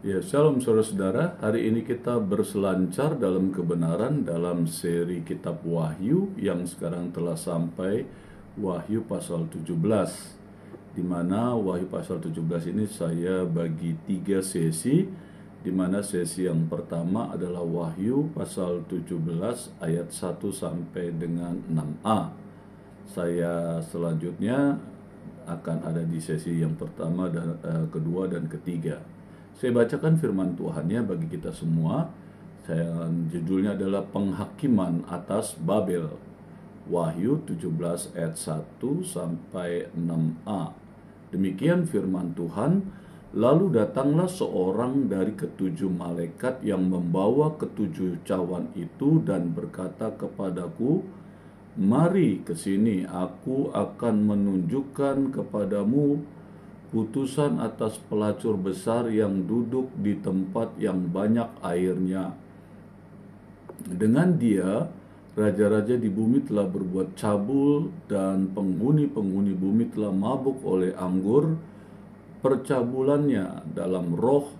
Ya, shalom saudara-saudara. Hari ini kita berselancar dalam kebenaran dalam seri kitab Wahyu yang sekarang telah sampai Wahyu pasal 17. Di mana Wahyu pasal 17 ini saya bagi 3 sesi, di mana sesi yang pertama adalah Wahyu pasal 17 ayat 1 sampai dengan 6a. Saya selanjutnya akan ada di sesi yang pertama dan kedua dan ketiga. Saya bacakan firman Tuhannya bagi kita semua. Judulnya adalah Penghakiman atas Babel. Wahyu 17 ayat 1 sampai 6a. Demikian firman Tuhan. Lalu datanglah seorang dari ketujuh malaikat yang membawa ketujuh cawan itu dan berkata kepadaku, "Mari ke sini, aku akan menunjukkan kepadamu putusan atas pelacur besar yang duduk di tempat yang banyak airnya. Dengan dia, raja-raja di bumi telah berbuat cabul dan penghuni-penghuni bumi telah mabuk oleh anggur percabulannya dalam roh.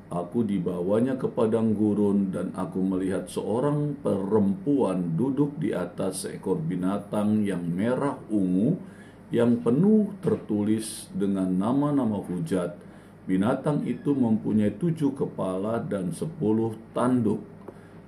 Aku dibawanya ke padang gurun dan aku melihat seorang perempuan duduk di atas seekor binatang yang merah ungu yang penuh tertulis dengan nama-nama hujat. Binatang itu mempunyai 7 kepala dan 10 tanduk.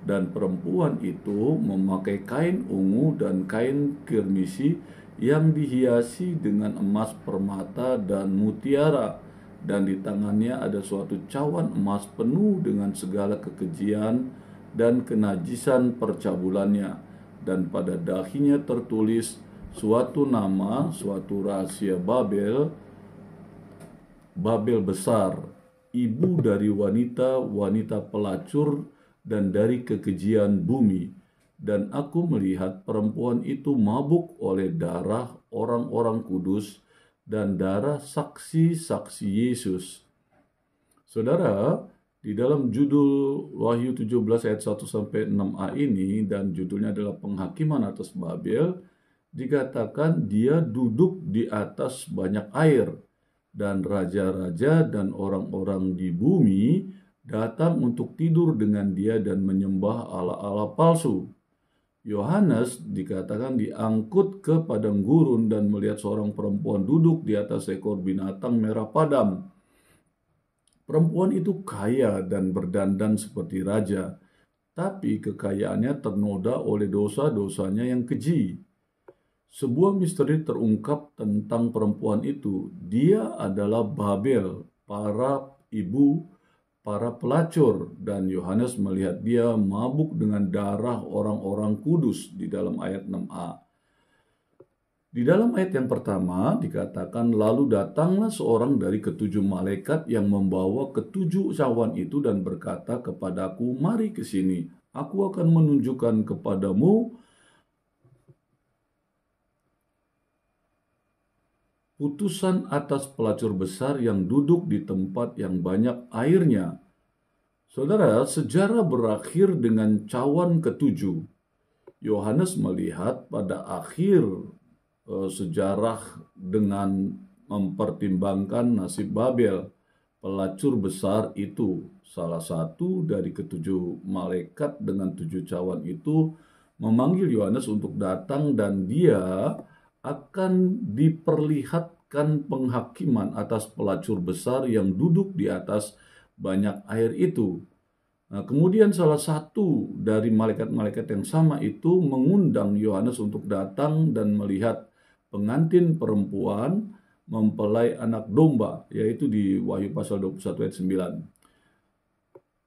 Dan perempuan itu memakai kain ungu dan kain kirmisi yang dihiasi dengan emas permata dan mutiara. Dan di tangannya ada suatu cawan emas penuh dengan segala kekejian dan kenajisan percabulannya. Dan pada dahinya tertulis suatu nama, suatu rahasia Babel, Babel besar, ibu dari wanita-wanita pelacur dan dari kekejian bumi. Dan aku melihat perempuan itu mabuk oleh darah orang-orang kudus dan darah saksi-saksi Yesus." Saudara, di dalam judul Wahyu 17 ayat 1 sampai 6a ini, dan judulnya adalah Penghakiman atas Babel, dikatakan dia duduk di atas banyak air, dan raja-raja dan orang-orang di bumi datang untuk tidur dengan dia dan menyembah allah-allah palsu. Yohanes dikatakan diangkut ke padang gurun dan melihat seorang perempuan duduk di atas ekor binatang merah padam. Perempuan itu kaya dan berdandan seperti raja, tapi kekayaannya ternoda oleh dosa-dosanya yang keji. Sebuah misteri terungkap tentang perempuan itu. Dia adalah Babel, para pelacur, dan Yohanes melihat dia mabuk dengan darah orang-orang kudus di dalam ayat 6a. Di dalam ayat yang pertama dikatakan, lalu datanglah seorang dari ketujuh malaikat yang membawa ketujuh cawan itu dan berkata kepadaku, "Mari ke sini, aku akan menunjukkan kepadamu putusan atas pelacur besar yang duduk di tempat yang banyak airnya." Saudara, sejarah berakhir dengan cawan ketujuh. Yohanes melihat pada akhir sejarah dengan mempertimbangkan nasib Babel, pelacur besar itu. Salah satu dari ketujuh malaikat dengan 7 cawan itu memanggil Yohanes untuk datang, dan dia akan diperlihatkan penghakiman atas pelacur besar yang duduk di atas banyak air itu. Nah, kemudian salah satu dari malaikat-malaikat yang sama itu mengundang Yohanes untuk datang dan melihat pengantin perempuan mempelai anak domba, yaitu di Wahyu pasal 21 ayat 9.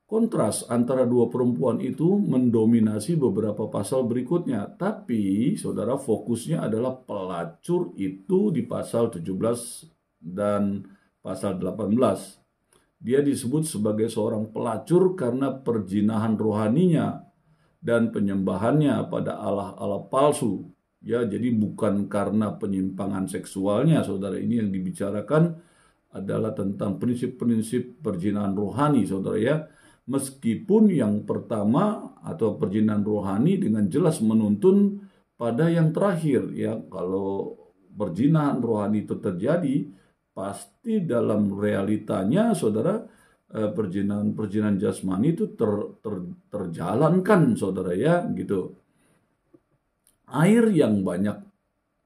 Kontras antara dua perempuan itu mendominasi beberapa pasal berikutnya. Tapi, saudara, fokusnya adalah pelacur itu di pasal 17 dan pasal 18. Dia disebut sebagai seorang pelacur karena perzinahan rohaninya dan penyembahannya pada allah-allah palsu. Ya, jadi bukan karena penyimpangan seksualnya, saudara. Ini yang dibicarakan adalah tentang prinsip-prinsip perzinahan rohani, saudara ya. Meskipun yang pertama atau perzinahan rohani dengan jelas menuntun pada yang terakhir, ya. Kalau perzinahan rohani itu terjadi, pasti dalam realitanya, saudara, perjinan jasmani itu terjalankan, saudara ya, gitu. Air yang banyak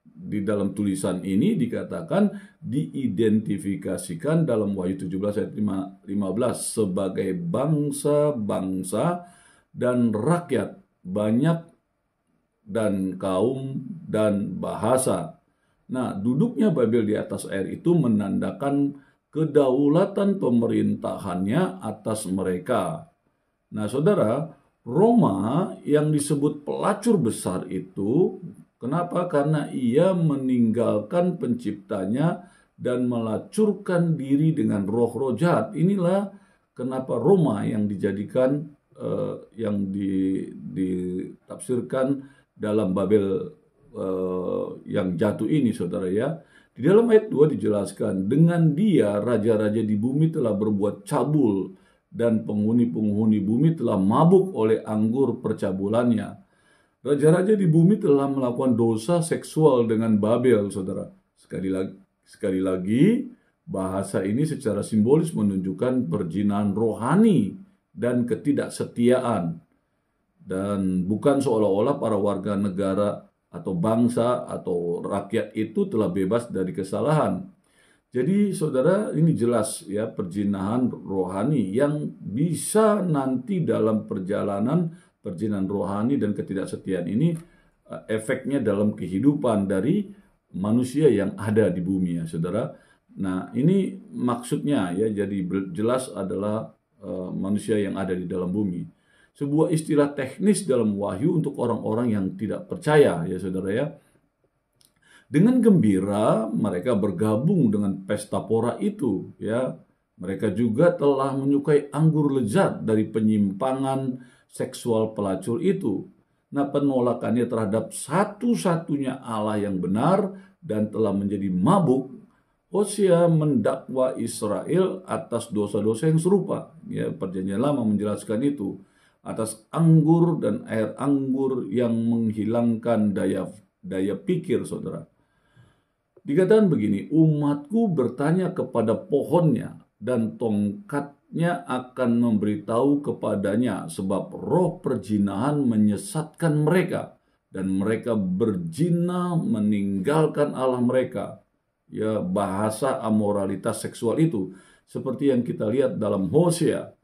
di dalam tulisan ini dikatakan diidentifikasikan dalam Wahyu 17 ayat 15 sebagai bangsa-bangsa dan rakyat banyak dan kaum dan bahasa. Nah, duduknya Babel di atas air itu menandakan kedaulatan pemerintahannya atas mereka. Nah, saudara, Roma yang disebut pelacur besar itu, kenapa? Karena ia meninggalkan penciptanya dan melacurkan diri dengan roh-roh jahat. Inilah kenapa Roma yang dijadikan, yang ditafsirkan dalam Babel yang jatuh ini, saudara ya. Di dalam ayat 2 dijelaskan, dengan dia raja-raja di bumi telah berbuat cabul dan penghuni-penghuni bumi telah mabuk oleh anggur percabulannya. Raja-raja di bumi telah melakukan dosa seksual dengan Babel, saudara. Sekali lagi, bahasa ini secara simbolis menunjukkan perzinahan rohani dan ketidaksetiaan. Dan bukan seolah-olah para warga negara atau bangsa atau rakyat itu telah bebas dari kesalahan. Jadi saudara, ini jelas ya, perzinahan rohani yang bisa nanti dalam perjalanan perzinahan rohani dan ketidaksetiaan ini efeknya dalam kehidupan dari manusia yang ada di bumi ya, saudara. Nah, ini maksudnya ya, jadi jelas adalah manusia yang ada di dalam bumi. Sebuah istilah teknis dalam Wahyu untuk orang-orang yang tidak percaya ya, saudara ya. Dengan gembira mereka bergabung dengan pesta pora itu ya. Mereka juga telah menyukai anggur lezat dari penyimpangan seksual pelacur itu. Nah, penolakannya terhadap satu-satunya Allah yang benar dan telah menjadi mabuk. Hosea mendakwa Israel atas dosa-dosa yang serupa. Ya, Perjanjian Lama menjelaskan itu. Atas anggur dan air anggur yang menghilangkan daya pikir, saudara. Dikatakan begini, umatku bertanya kepada pohonnya dan tongkatnya akan memberitahu kepadanya, sebab roh perzinahan menyesatkan mereka dan mereka berzina meninggalkan Allah mereka. Ya, bahasa amoralitas seksual itu seperti yang kita lihat dalam Hosea.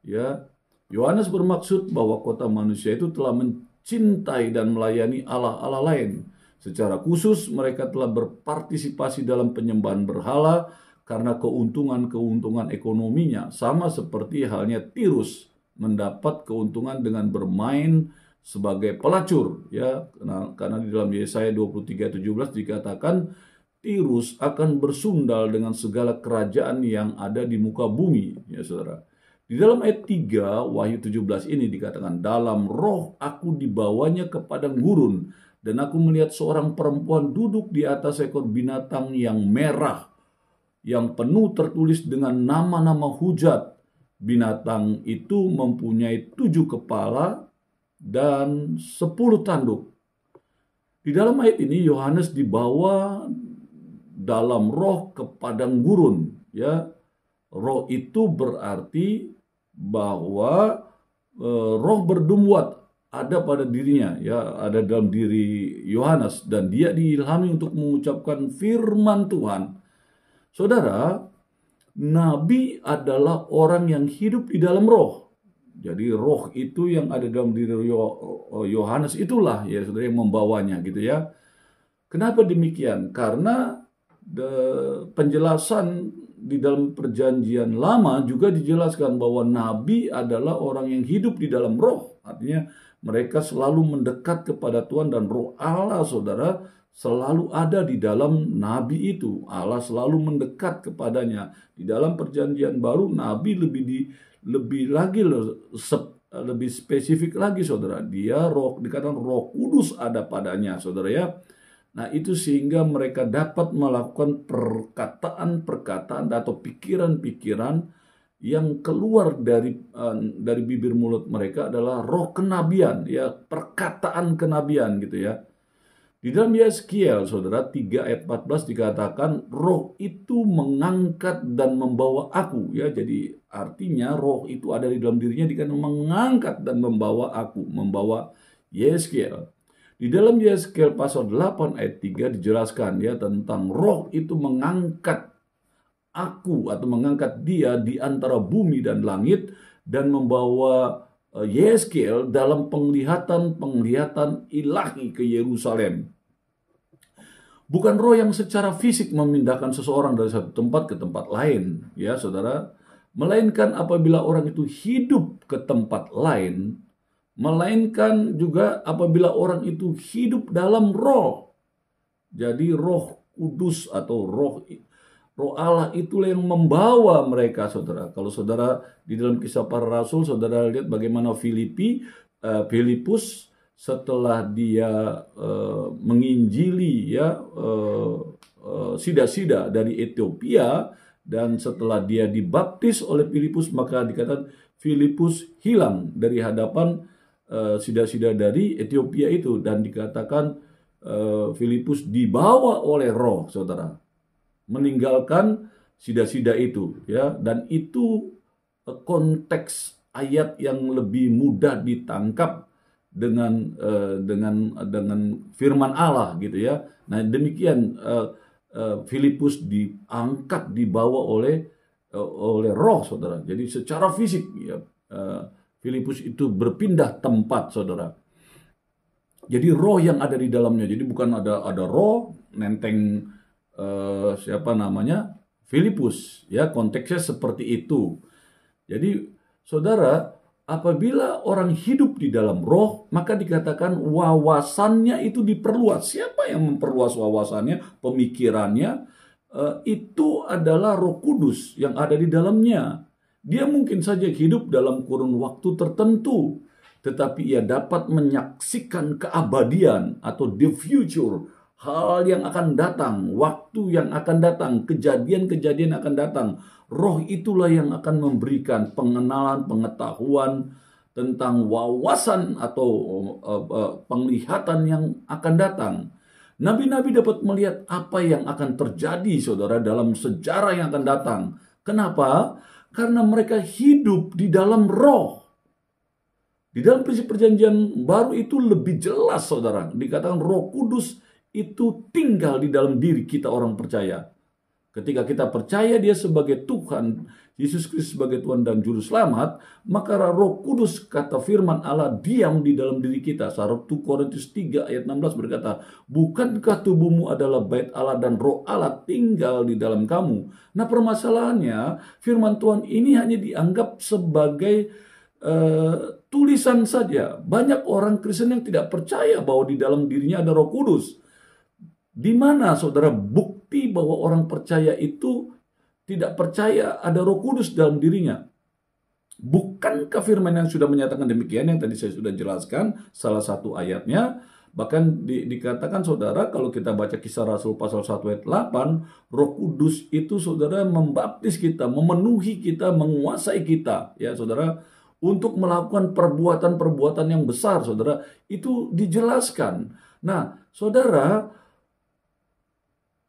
Ya, Yohanes bermaksud bahwa kota manusia itu telah mencintai dan melayani Allah-Allah lain. Secara khusus mereka telah berpartisipasi dalam penyembahan berhala karena keuntungan-keuntungan ekonominya, sama seperti halnya Tirus mendapat keuntungan dengan bermain sebagai pelacur ya. Karena di dalam Yesaya 23:17 dikatakan Tirus akan bersundal dengan segala kerajaan yang ada di muka bumi ya, saudara. Di dalam ayat 3 Wahyu 17 ini dikatakan, dalam roh aku dibawanya ke padang gurun dan aku melihat seorang perempuan duduk di atas ekor binatang yang merah, yang penuh tertulis dengan nama-nama hujat. Binatang itu mempunyai 7 kepala dan 10 tanduk. Di dalam ayat ini Yohanes dibawa dalam roh ke padang gurun. Ya, roh itu berarti bahwa roh berdumuat ada pada dirinya, ya, ada dalam diri Yohanes, dan dia diilhami untuk mengucapkan firman Tuhan. Saudara, nabi adalah orang yang hidup di dalam roh. Jadi roh itu yang ada dalam diri Yohanes itulah ya, saudara, yang membawanya gitu ya. Kenapa demikian? Karena penjelasan di dalam Perjanjian Lama juga dijelaskan bahwa nabi adalah orang yang hidup di dalam roh. Artinya mereka selalu mendekat kepada Tuhan dan roh Allah, saudara, selalu ada di dalam nabi itu. Allah selalu mendekat kepadanya. Di dalam Perjanjian Baru nabi lebih spesifik lagi, saudara. Dia roh, dikatakan Roh Kudus ada padanya, saudara ya. Nah, itu sehingga mereka dapat melakukan perkataan-perkataan atau pikiran-pikiran yang keluar dari bibir mulut mereka adalah roh kenabian, ya, perkataan kenabian gitu ya. Di dalam Yeskiel, saudara, 3 ayat 14 dikatakan, roh itu mengangkat dan membawa aku. Ya, jadi artinya roh itu ada di dalam dirinya dikatakan mengangkat dan membawa aku, membawa Yeskiel. Di dalam Yeskiel pasal 8 ayat 3 dijelaskan ya tentang roh itu mengangkat aku atau mengangkat dia di antara bumi dan langit dan membawa Yeskiel dalam penglihatan ilahi ke Yerusalem. Bukan roh yang secara fisik memindahkan seseorang dari satu tempat ke tempat lain, ya saudara. Melainkan apabila orang itu hidup ke tempat lain, melainkan juga apabila orang itu hidup dalam roh. Jadi roh kudus atau roh Allah itulah yang membawa mereka, saudara. Kalau saudara di dalam Kisah Para Rasul, saudara lihat bagaimana Filipus setelah dia menginjili ya sida-sida dari Ethiopia, dan setelah dia dibaptis oleh Filipus, maka dikatakan Filipus hilang dari hadapan sida-sida dari Ethiopia itu, dan dikatakan Filipus dibawa oleh roh, saudara, meninggalkan sida-sida itu ya. Dan itu konteks ayat yang lebih mudah ditangkap dengan firman Allah gitu ya. Nah, demikian Filipus diangkat, dibawa oleh roh, saudara. Jadi secara fisik ya, Filipus itu berpindah tempat, saudara. Jadi roh yang ada di dalamnya. Jadi bukan ada roh nenteng siapa namanya Filipus ya, konteksnya seperti itu. Jadi saudara, apabila orang hidup di dalam roh, maka dikatakan wawasannya itu diperluas. Siapa yang memperluas wawasannya, pemikirannya? Itu adalah Roh Kudus yang ada di dalamnya. Dia mungkin saja hidup dalam kurun waktu tertentu, tetapi ia dapat menyaksikan keabadian atau the future, hal yang akan datang, waktu yang akan datang, kejadian-kejadian akan datang. Roh itulah yang akan memberikan pengenalan, pengetahuan tentang wawasan atau penglihatan yang akan datang. Nabi-nabi dapat melihat apa yang akan terjadi, saudara, dalam sejarah yang akan datang. Kenapa? Karena mereka hidup di dalam roh. Di dalam prinsip perjanjian baru itu lebih jelas, saudara. Dikatakan Roh Kudus itu tinggal di dalam diri kita orang percaya. Ketika kita percaya dia sebagai Tuhan, Yesus Kristus sebagai Tuhan dan Juru Selamat, maka Roh Kudus, kata firman Allah, diam di dalam diri kita. 1 Korintus 3 ayat 16 berkata, bukankah tubuhmu adalah bait Allah dan Roh Allah tinggal di dalam kamu? Nah, permasalahannya, firman Tuhan ini hanya dianggap sebagai tulisan saja. Banyak orang Kristen yang tidak percaya bahwa di dalam dirinya ada Roh Kudus. Di mana, saudara, bukti bahwa orang percaya itu tidak percaya ada Roh Kudus dalam dirinya? Bukankah firman yang sudah menyatakan demikian, yang tadi saya sudah jelaskan, salah satu ayatnya, bahkan dikatakan, saudara, kalau kita baca Kisah Rasul pasal 1 ayat 8, Roh Kudus itu, saudara, membaptis kita, memenuhi kita, menguasai kita, ya, saudara, untuk melakukan perbuatan-perbuatan yang besar, saudara. Itu dijelaskan. Nah, saudara,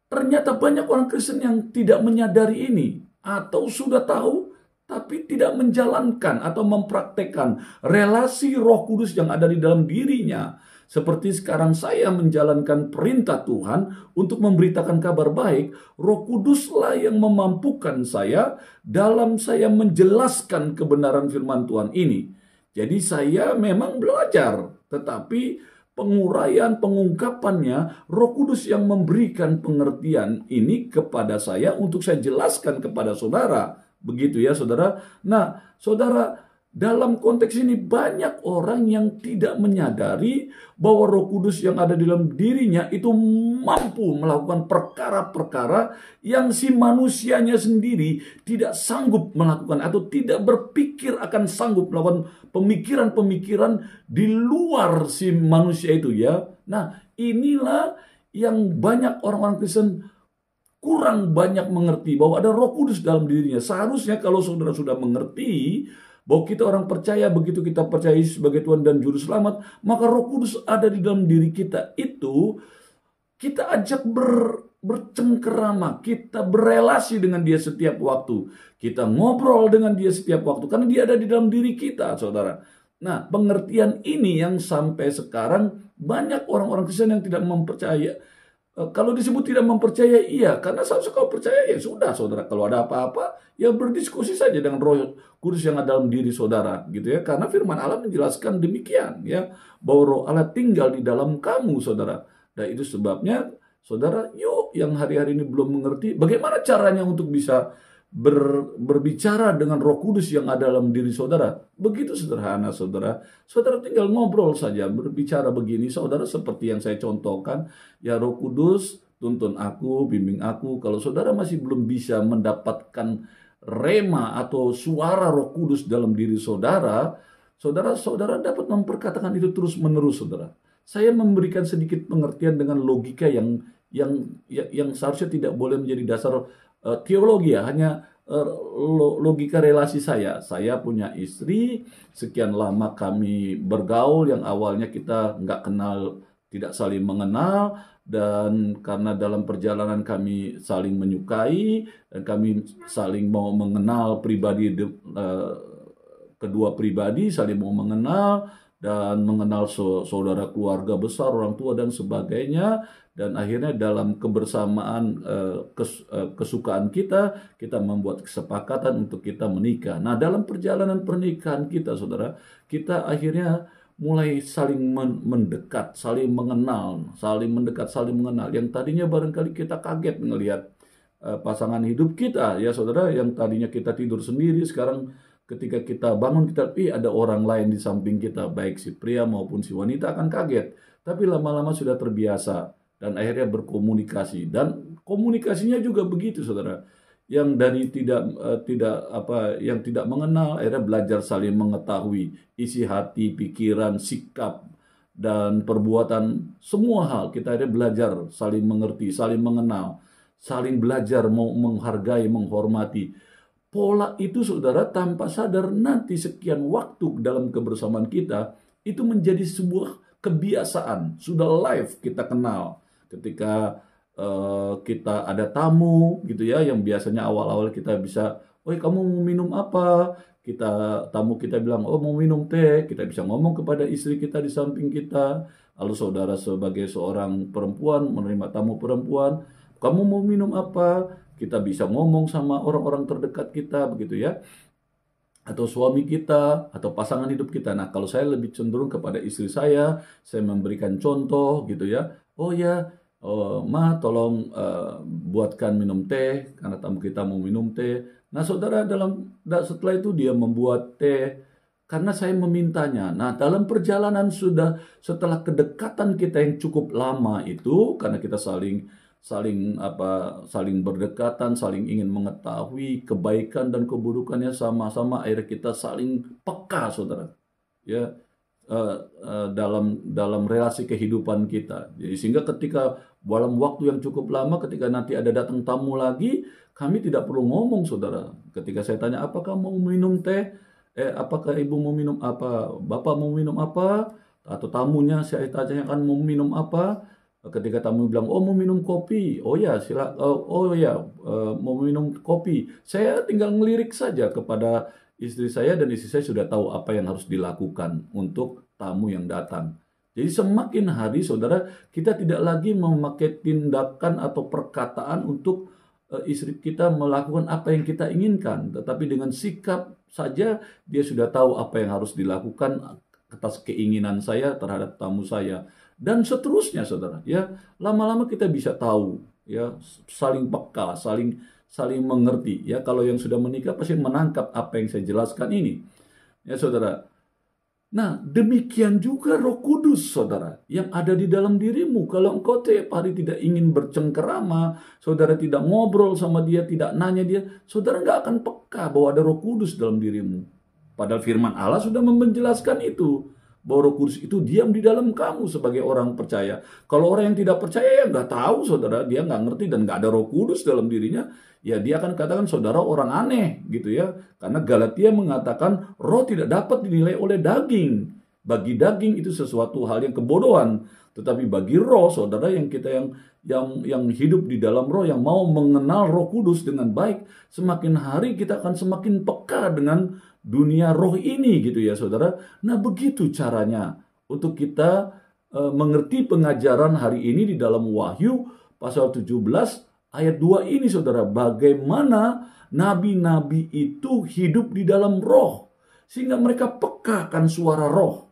ternyata banyak orang Kristen yang tidak menyadari ini, atau sudah tahu tapi tidak menjalankan atau mempraktekkan relasi Roh Kudus yang ada di dalam dirinya. Seperti sekarang saya menjalankan perintah Tuhan untuk memberitakan kabar baik, Roh Kuduslah yang memampukan saya dalam saya menjelaskan kebenaran firman Tuhan ini. Jadi saya memang belajar, tetapi penguraian, pengungkapannya, Roh Kudus yang memberikan pengertian ini kepada saya untuk saya jelaskan kepada saudara. Begitu ya, saudara. Nah, saudara, dalam konteks ini banyak orang yang tidak menyadari bahwa Roh Kudus yang ada di dalam dirinya itu mampu melakukan perkara-perkara yang si manusianya sendiri tidak sanggup melakukan, atau tidak berpikir akan sanggup melakukan pemikiran-pemikiran di luar si manusia itu ya. Nah, inilah yang banyak orang-orang Kristen kurang banyak mengerti, bahwa ada Roh Kudus dalam dirinya. Seharusnya kalau saudara sudah mengerti bahwa kita orang percaya, begitu kita percaya sebagai Tuhan dan Juru Selamat, maka Roh Kudus ada di dalam diri kita itu Kita ajak bercengkerama, kita berelasi dengan dia setiap waktu. Kita ngobrol dengan dia setiap waktu, karena dia ada di dalam diri kita, saudara. Nah, pengertian ini yang sampai sekarang banyak orang-orang Kristen yang tidak mempercaya. Kalau disebut tidak mempercaya, iya. Karena seharusnya kalau percaya, ya sudah, saudara. Kalau ada apa-apa, ya berdiskusi saja dengan Roh Kudus yang ada dalam diri saudara, gitu ya. Karena firman Allah menjelaskan demikian, ya, bahwa Roh Allah tinggal di dalam kamu, saudara. Dan itu sebabnya, saudara, yuk yang hari-hari ini belum mengerti, bagaimana caranya untuk bisa berbicara dengan Roh Kudus yang ada dalam diri saudara. Begitu sederhana, saudara. Saudara tinggal ngobrol saja, berbicara begini, saudara, seperti yang saya contohkan. Ya Roh Kudus, tuntun aku, bimbing aku. Kalau saudara masih belum bisa mendapatkan rema atau suara Roh Kudus dalam diri saudara, saudara dapat memperkatakan itu terus-menerus, saudara. Saya memberikan sedikit pengertian dengan logika yang seharusnya tidak boleh menjadi dasar teologi, ya, hanya logika relasi saya. Saya punya istri, sekian lama kami bergaul, yang awalnya kita nggak kenal, tidak saling mengenal, dan karena dalam perjalanan kami saling menyukai, dan kami saling mau mengenal pribadi, kedua pribadi saling mau mengenal, dan mengenal saudara keluarga besar, orang tua, dan sebagainya. Dan akhirnya dalam kebersamaan kesukaan kita membuat kesepakatan untuk kita menikah. Nah, dalam perjalanan pernikahan kita, saudara, kita akhirnya mulai saling mendekat, saling mengenal, saling mendekat, saling mengenal. Yang tadinya barangkali kita kaget melihat pasangan hidup kita, ya saudara, yang tadinya kita tidur sendiri, sekarang ketika kita bangun, kita ada orang lain di samping kita, baik si pria maupun si wanita akan kaget. Tapi lama-lama sudah terbiasa dan akhirnya berkomunikasi, dan komunikasinya juga begitu, saudara. Yang dari yang tidak mengenal akhirnya belajar saling mengetahui isi hati, pikiran, sikap, dan perbuatan, semua hal kita akhirnya belajar saling mengerti, saling mengenal, saling belajar mau menghargai, menghormati. Pola itu, saudara, tanpa sadar nanti sekian waktu dalam kebersamaan kita itu menjadi sebuah kebiasaan, sudah live kita kenal. Ketika kita ada tamu, gitu ya, yang biasanya awal-awal kita bisa, "Oi, kamu mau minum apa?" Tamu kita bilang, "Oh, mau minum teh." Kita bisa ngomong kepada istri kita di samping kita. Lalu saudara sebagai seorang perempuan menerima tamu perempuan, "Kamu mau minum apa?" Kita bisa ngomong sama orang-orang terdekat kita, begitu ya, atau suami kita, atau pasangan hidup kita. Nah, kalau saya lebih cenderung kepada istri saya memberikan contoh, gitu ya. "Oh ya, Ma, tolong buatkan minum teh, karena tamu kita mau minum teh." Nah, saudara, setelah itu dia membuat teh, karena saya memintanya. Nah, dalam perjalanan setelah kedekatan kita yang cukup lama itu, karena kita saling berdekatan, saling ingin mengetahui kebaikan dan keburukannya sama-sama, akhirnya kita saling peka, saudara, ya, dalam relasi kehidupan kita. Jadi sehingga ketika dalam waktu yang cukup lama, ketika nanti ada datang tamu lagi, kami tidak perlu ngomong, saudara. Ketika saya tanya, "Apakah mau minum teh? Apakah ibu mau minum apa? Bapak mau minum apa?" Atau tamunya saya tanyakan mau minum apa. Ketika tamu bilang, "Oh, mau minum kopi." "Oh ya, mau minum kopi." Saya tinggal ngelirik saja kepada istri saya, dan istri saya sudah tahu apa yang harus dilakukan untuk tamu yang datang. Jadi semakin hari, saudara, kita tidak lagi memakai tindakan atau perkataan untuk istri kita melakukan apa yang kita inginkan, tetapi dengan sikap saja dia sudah tahu apa yang harus dilakukan atas keinginan saya terhadap tamu saya. Dan seterusnya, saudara, ya, lama-lama kita bisa tahu, ya, saling peka, saling mengerti, ya. Kalau yang sudah menikah pasti menangkap apa yang saya jelaskan ini, ya, saudara. Nah, demikian juga Roh Kudus, saudara, yang ada di dalam dirimu. Kalau engkau tiap hari tidak ingin bercengkerama, saudara tidak ngobrol sama dia, tidak nanya dia, saudara nggak akan peka bahwa ada Roh Kudus dalam dirimu. Padahal firman Allah sudah menjelaskan itu, bahwa Roh Kudus itu diam di dalam kamu sebagai orang percaya. Kalau orang yang tidak percaya, ya nggak tahu, saudara, dia nggak ngerti dan nggak ada Roh Kudus dalam dirinya, ya dia akan katakan saudara orang aneh, gitu ya. Karena Galatia mengatakan roh tidak dapat dinilai oleh daging. Bagi daging itu sesuatu hal yang kebodohan, Tetapi bagi roh, saudara, yang kita yang hidup di dalam roh, yang mau mengenal Roh Kudus dengan baik, semakin hari kita akan semakin peka dengan dunia roh ini gitu ya, saudara. Nah, begitu caranya untuk kita mengerti pengajaran hari ini di dalam Wahyu pasal 17 ayat 2 ini, saudara. Bagaimana nabi-nabi itu hidup di dalam roh, sehingga mereka peka akan suara roh.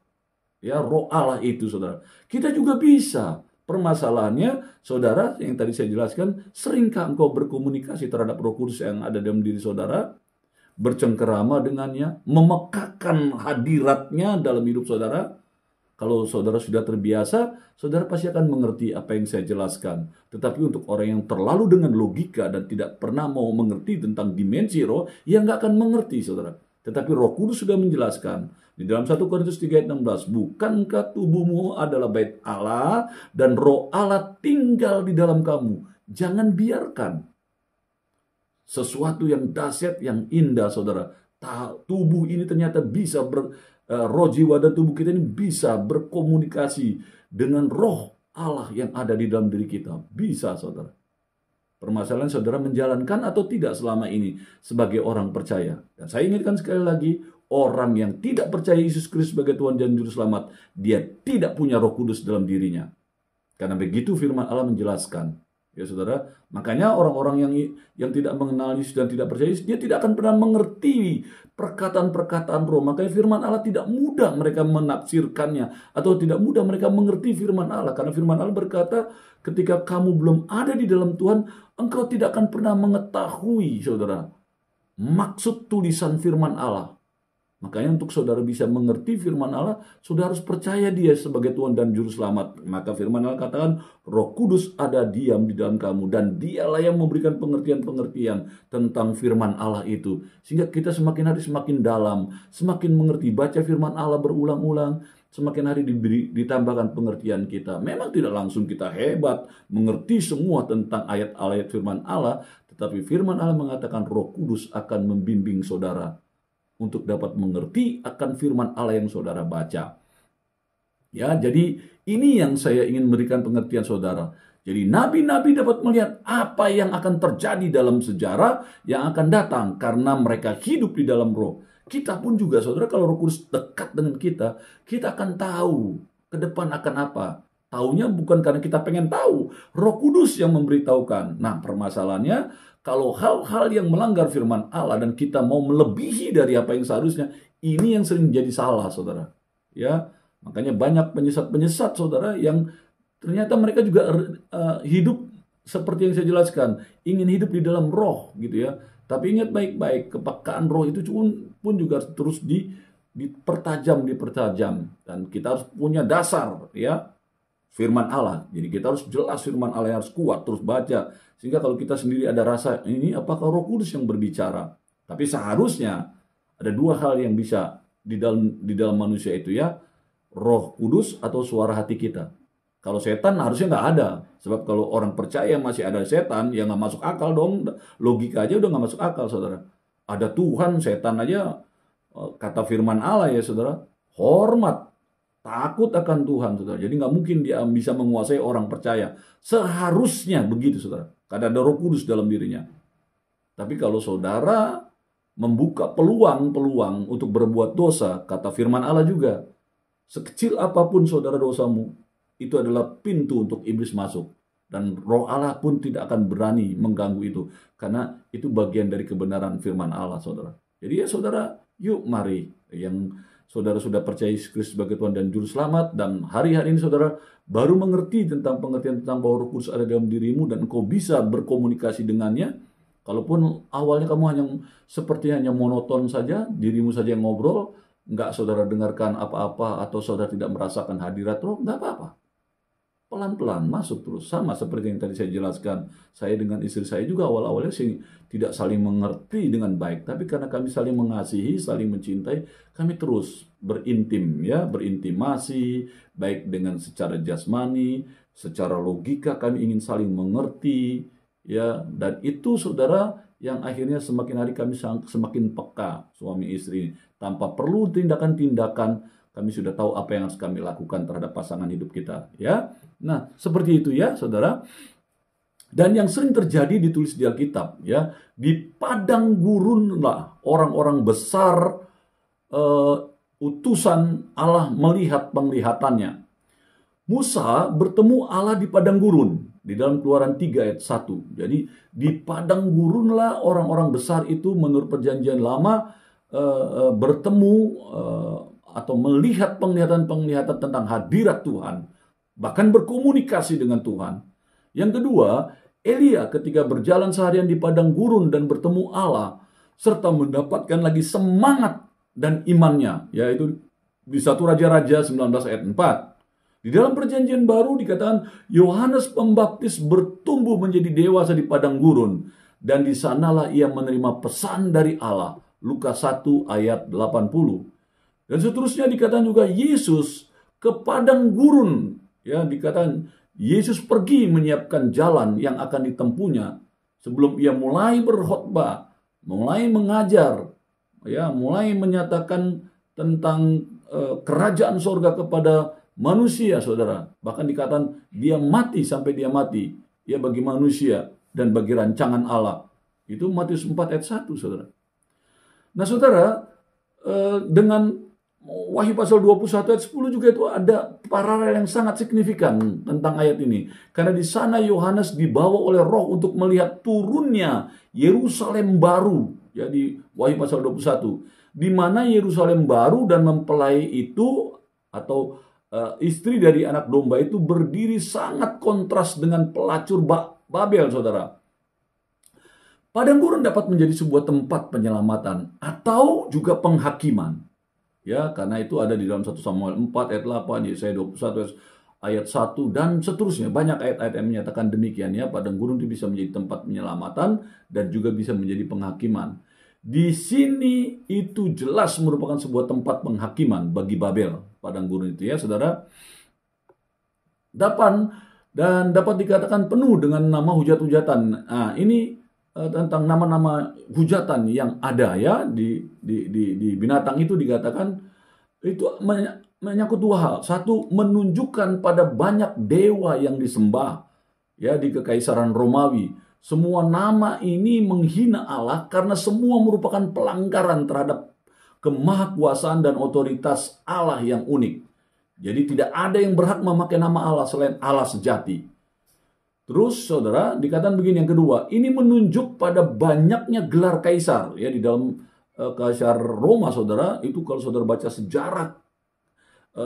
Ya, roh Allah itu, saudara. Kita juga bisa. Permasalahannya, saudara, yang tadi saya jelaskan, seringkah engkau berkomunikasi terhadap Roh Kudus yang ada dalam diri saudara, bercengkerama dengannya, memekakan hadiratnya dalam hidup saudara? Kalau saudara sudah terbiasa, saudara pasti akan mengerti apa yang saya jelaskan. Tetapi untuk orang yang terlalu dengan logika dan tidak pernah mau mengerti tentang dimensi roh, ya nggak akan mengerti, saudara. Tetapi Roh Kudus sudah menjelaskan di dalam 1 Korintus 3 ayat 16, bukankah tubuhmu adalah bait Allah dan Roh Allah tinggal di dalam kamu? Jangan biarkan sesuatu yang dahsyat, yang indah, saudara. Tubuh ini ternyata bisa roh, jiwa, dan tubuh kita ini bisa berkomunikasi dengan roh Allah yang ada di dalam diri kita. Bisa, saudara. Permasalahan saudara menjalankan atau tidak selama ini sebagai orang percaya. Dan saya ingatkan sekali lagi, orang yang tidak percaya Yesus Kristus sebagai Tuhan dan Juru Selamat, dia tidak punya Roh Kudus dalam dirinya. Karena begitu firman Allah menjelaskan. Ya, saudara, makanya orang-orang yang tidak mengenal Yesus dan tidak percaya Yesus, dia tidak akan pernah mengerti perkataan-perkataan roh. Makanya firman Allah tidak mudah mereka menafsirkannya, atau tidak mudah mereka mengerti firman Allah. Karena firman Allah berkata, ketika kamu belum ada di dalam Tuhan, engkau tidak akan pernah mengetahui, saudara, maksud tulisan firman Allah. Makanya untuk saudara bisa mengerti firman Allah, saudara harus percaya dia sebagai Tuhan dan Juru Selamat. Maka firman Allah katakan, Roh Kudus ada diam di dalam kamu, dan dialah yang memberikan pengertian-pengertian tentang firman Allah itu. Sehingga kita semakin hari semakin dalam, semakin mengerti, baca firman Allah berulang-ulang, semakin hari ditambahkan pengertian kita. Memang tidak langsung kita hebat, mengerti semua tentang ayat-ayat firman Allah, tetapi firman Allah mengatakan Roh Kudus akan membimbing saudara untuk dapat mengerti akan firman Allah yang saudara baca. Ya, jadi ini yang saya ingin memberikan pengertian saudara. Jadi nabi-nabi dapat melihat apa yang akan terjadi dalam sejarah yang akan datang karena mereka hidup di dalam roh. Kita pun juga, saudara, kalau Roh Kudus dekat dengan kita akan tahu ke depan akan apa. Taunya bukan karena kita pengen tahu, Roh Kudus yang memberitahukan. Nah, permasalahannya, kalau hal-hal yang melanggar firman Allah dan kita mau melebihi dari apa yang seharusnya, ini yang sering jadi salah, saudara. Ya, makanya banyak penyesat-penyesat, saudara, yang ternyata mereka juga hidup seperti yang saya jelaskan, ingin hidup di dalam roh, gitu ya. Tapi ingat baik-baik, kepekaan roh itu pun juga terus dipertajam, dan kita harus punya dasar, ya, firman Allah. Jadi kita harus jelas firman Allah yang harus kuat, terus baca. Sehingga kalau kita sendiri ada rasa, ini apakah Roh Kudus yang berbicara? Tapi seharusnya ada dua hal yang bisa di dalam manusia itu, ya. Roh Kudus atau suara hati kita. Kalau setan harusnya nggak ada. Sebab kalau orang percaya masih ada setan, ya nggak masuk akal dong. Logika aja udah nggak masuk akal, saudara. Ada Tuhan, setan aja, kata firman Allah, ya, saudara, hormat, takut akan Tuhan, saudara. Jadi nggak mungkin dia bisa menguasai orang percaya. Seharusnya begitu, saudara. Karena ada Roh Kudus dalam dirinya. Tapi kalau saudara membuka peluang-peluang untuk berbuat dosa, kata firman Allah juga, sekecil apapun saudara dosamu, itu adalah pintu untuk iblis masuk. Dan Roh Allah pun tidak akan berani mengganggu itu. Karena itu bagian dari kebenaran firman Allah, saudara. Jadi ya, saudara, yuk mari, yang saudara sudah percaya Yesus Kristus sebagai Tuhan dan Juru Selamat, dan hari-hari ini saudara baru mengerti tentang pengertian tentang bahwa Roh Kudus ada dalam dirimu dan engkau bisa berkomunikasi dengannya. Kalaupun awalnya kamu hanya monoton saja, dirimu saja yang ngobrol, nggak saudara dengarkan apa-apa, atau saudara tidak merasakan hadirat roh, nggak apa-apa. Pelan-pelan masuk terus. Sama seperti yang tadi saya jelaskan. Saya dengan istri saya juga awal-awalnya tidak saling mengerti dengan baik. Tapi karena kami saling mengasihi, saling mencintai, kami terus berintimasi, baik dengan secara jasmani, secara logika kami ingin saling mengerti, ya. Dan itu, saudara, yang akhirnya semakin hari kami semakin peka, suami istri, tanpa perlu tindakan-tindakan. Kami sudah tahu apa yang harus kami lakukan terhadap pasangan hidup kita, ya. Nah, seperti itu ya, saudara. Dan yang sering terjadi ditulis di Alkitab, ya, di padang gurun lah orang-orang besar, utusan Allah melihat penglihatannya. Musa bertemu Allah di padang gurun di dalam Keluaran 3 ayat 1. Jadi di padang gurun lah orang-orang besar itu menurut perjanjian lama bertemu atau melihat penglihatan-penglihatan tentang hadirat Tuhan, bahkan berkomunikasi dengan Tuhan. Yang kedua, Elia ketika berjalan seharian di padang gurun dan bertemu Allah, serta mendapatkan lagi semangat dan imannya, yaitu di 1 Raja-Raja 19 ayat 4. Di dalam perjanjian baru dikatakan Yohanes Pembaptis bertumbuh menjadi dewasa di padang gurun, dan di sanalah ia menerima pesan dari Allah. Lukas 1 ayat 80. Dan seterusnya dikatakan juga Yesus ke padang gurun, ya, dikatakan Yesus pergi menyiapkan jalan yang akan ditempuhnya sebelum ia mulai berkhotbah, mulai mengajar, ya, mulai menyatakan tentang kerajaan sorga kepada manusia, saudara. Bahkan dikatakan dia mati sampai dia mati, ya, bagi manusia dan bagi rancangan Allah. Itu Matius 4 ayat 1, saudara. Nah, saudara, dengan Wahyu pasal 21 ayat 10 juga itu ada paralel yang sangat signifikan tentang ayat ini. Karena di sana Yohanes dibawa oleh Roh untuk melihat turunnya Yerusalem baru. Ya, di Wahyu pasal 21. Di mana Yerusalem baru dan mempelai itu atau istri dari anak domba itu berdiri sangat kontras dengan pelacur Babel, saudara. Padang gurun dapat menjadi sebuah tempat penyelamatan atau juga penghakiman. Ya, karena itu ada di dalam 1 Samuel 4 ayat 8, Yesaya 21 ayat 1, dan seterusnya. Banyak ayat-ayat yang menyatakan demikian, ya. Padang gurun itu bisa menjadi tempat penyelamatan dan juga bisa menjadi penghakiman. Di sini itu jelas merupakan sebuah tempat penghakiman bagi Babel, padang gurun itu, ya, saudara. Dapat dikatakan penuh dengan nama hujat-hujatan. Nah, ini tentang nama-nama hujatan yang ada, ya, di binatang itu dikatakan itu menyangkut dua hal. Satu, menunjukkan pada banyak dewa yang disembah, ya, di kekaisaran Romawi. Semua nama ini menghina Allah karena semua merupakan pelanggaran terhadap kemahakuasaan dan otoritas Allah yang unik. Jadi tidak ada yang berhak memakai nama Allah selain Allah sejati. Terus, saudara, dikatakan begini yang kedua, ini menunjuk pada banyaknya gelar kaisar, ya, di dalam kaisar Roma, saudara. Itu kalau saudara baca sejarah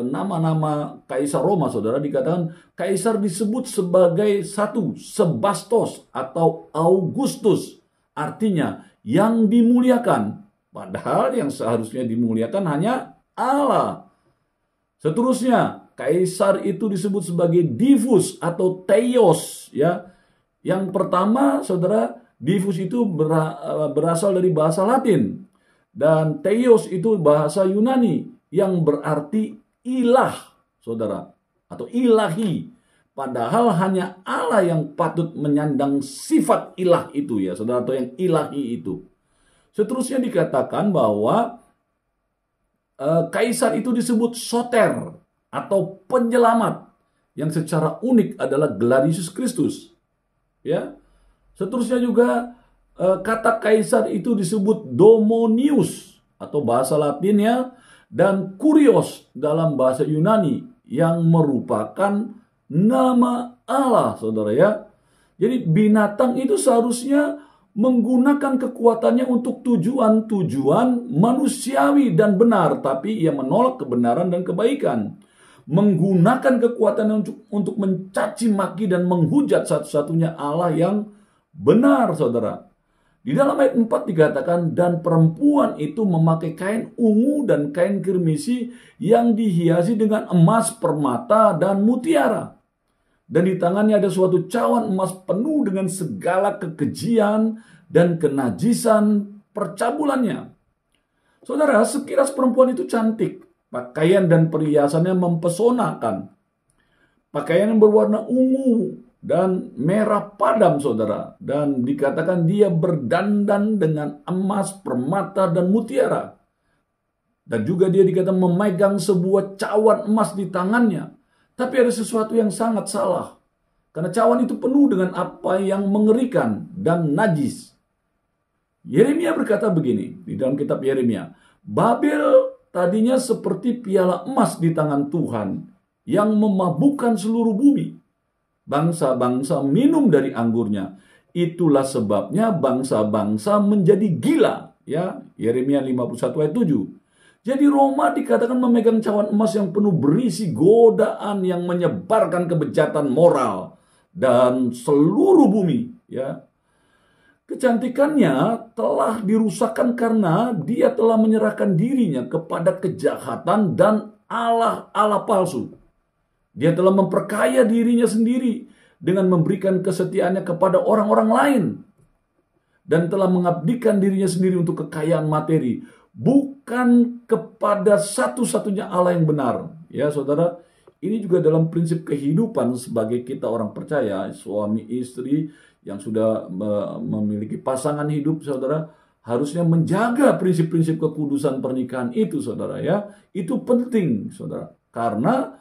nama-nama kaisar Roma, saudara, dikatakan kaisar disebut sebagai satu, Sebastos atau Augustus, artinya yang dimuliakan, padahal yang seharusnya dimuliakan hanya Allah. Seterusnya, kaisar itu disebut sebagai Divus atau Theos, ya. Yang pertama, saudara, Divus itu berasal dari bahasa Latin, dan Theos itu bahasa Yunani yang berarti ilah, saudara, atau ilahi. Padahal hanya Allah yang patut menyandang sifat ilah itu, ya, saudara, atau yang ilahi itu. Seterusnya dikatakan bahwa kaisar itu disebut Soter atau penyelamat, yang secara unik adalah gelar Yesus Kristus, ya. Seterusnya juga kata kaisar itu disebut Domonius atau bahasa Latinnya, dan Kurios dalam bahasa Yunani yang merupakan nama Allah, saudara, ya. Jadi binatang itu seharusnya menggunakan kekuatannya untuk tujuan-tujuan manusiawi dan benar, tapi ia menolak kebenaran dan kebaikan. Menggunakan kekuatannya untuk mencaci maki dan menghujat satu-satunya Allah yang benar, saudara. Di dalam ayat 4 dikatakan, dan perempuan itu memakai kain ungu dan kain kirmisi yang dihiasi dengan emas, permata, dan mutiara. Dan di tangannya ada suatu cawan emas penuh dengan segala kekejian dan kenajisan percabulannya. Saudara, sekilas perempuan itu cantik. Pakaian dan perhiasannya mempesonakan. Pakaian yang berwarna ungu dan merah padam, saudara. Dan dikatakan dia berdandan dengan emas, permata, dan mutiara. Dan juga dia dikatakan memegang sebuah cawan emas di tangannya. Tapi ada sesuatu yang sangat salah. Karena cawan itu penuh dengan apa yang mengerikan dan najis. Yeremia berkata begini di dalam kitab Yeremia. Babel tadinya seperti piala emas di tangan Tuhan yang memabukkan seluruh bumi. Bangsa-bangsa minum dari anggurnya. Itulah sebabnya bangsa-bangsa menjadi gila. Ya, Yeremia 51 ayat 7. Jadi Roma dikatakan memegang cawan emas yang penuh berisi godaan yang menyebarkan kebejatan moral dan seluruh bumi. Ya, kecantikannya telah dirusakkan karena dia telah menyerahkan dirinya kepada kejahatan dan Allah palsu. Dia telah memperkaya dirinya sendiri dengan memberikan kesetiaannya kepada orang-orang lain. Dan telah mengabdikan dirinya sendiri untuk kekayaan materi. Bukan kepada satu-satunya Allah yang benar. Ya saudara, ini juga dalam prinsip kehidupan sebagai kita orang percaya, suami istri yang sudah memiliki pasangan hidup, saudara, harusnya menjaga prinsip-prinsip kekudusan pernikahan itu, saudara ya. Itu penting, saudara. Karena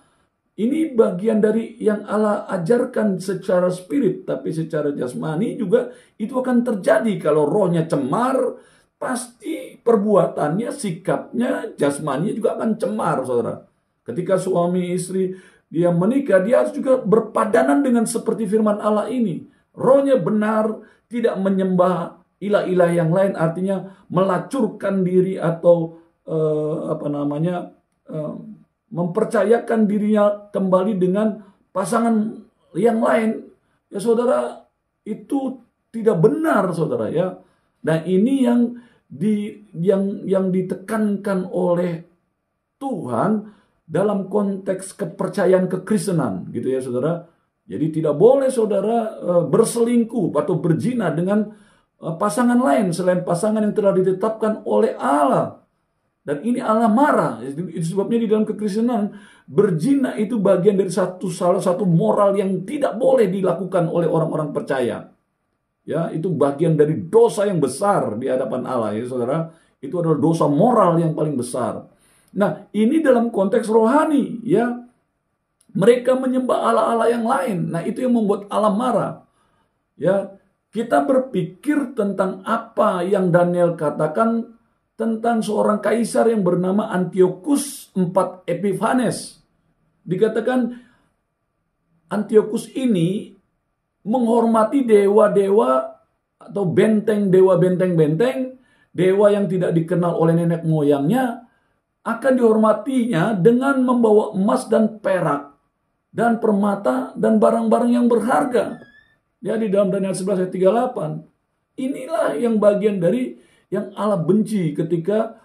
ini bagian dari yang Allah ajarkan secara spirit, tapi secara jasmani juga itu akan terjadi. Kalau rohnya cemar, pasti perbuatannya, sikapnya, jasmaninya juga akan cemar, saudara. Ketika suami istri dia menikah, dia harus juga berpadanan dengan seperti firman Allah ini. Rohnya benar, tidak menyembah ilah-ilah yang lain, artinya melacurkan diri atau mempercayakan dirinya kembali dengan pasangan yang lain. Ya saudara, itu tidak benar, saudara ya. Nah, ini yang ditekankan oleh Tuhan dalam konteks kepercayaan kekristenan, gitu ya saudara. Jadi tidak boleh saudara berselingkuh atau berzina dengan pasangan lain selain pasangan yang telah ditetapkan oleh Allah. Dan ini Allah marah. Itu sebabnya di dalam kekristenan berzina itu bagian dari salah satu moral yang tidak boleh dilakukan oleh orang-orang percaya. Ya, itu bagian dari dosa yang besar di hadapan Allah ya saudara. Itu adalah dosa moral yang paling besar. Nah, ini dalam konteks rohani ya. Mereka menyembah Allah-Allah yang lain. Nah, itu yang membuat Allah marah. Ya, kita berpikir tentang apa yang Daniel katakan tentang seorang kaisar yang bernama Antiochus IV Epiphanes. Dikatakan Antiochus ini menghormati dewa-dewa atau benteng-benteng, dewa yang tidak dikenal oleh nenek moyangnya, akan dihormatinya dengan membawa emas dan perak, dan permata, dan barang-barang yang berharga. Ya, di dalam Daniel 11 ayat 38. Inilah yang bagian dari yang Allah benci ketika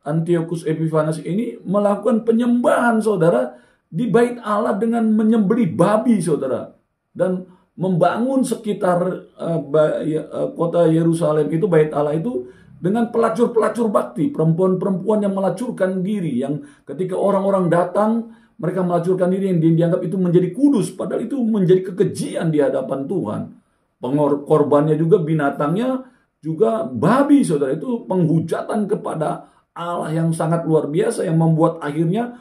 Antiochus Epiphanes ini melakukan penyembahan, saudara, di bait Allah dengan menyembelih babi, saudara. Dan membangun sekitar kota Yerusalem itu, bait Allah itu, dengan pelacur-pelacur bakti, perempuan-perempuan yang melacurkan diri, yang ketika orang-orang datang, mereka melacurkan diri yang dianggap itu menjadi kudus, padahal itu menjadi kekejian di hadapan Tuhan. Korbannya juga, binatangnya juga babi, saudara. Itu penghujatan kepada Allah yang sangat luar biasa, yang membuat akhirnya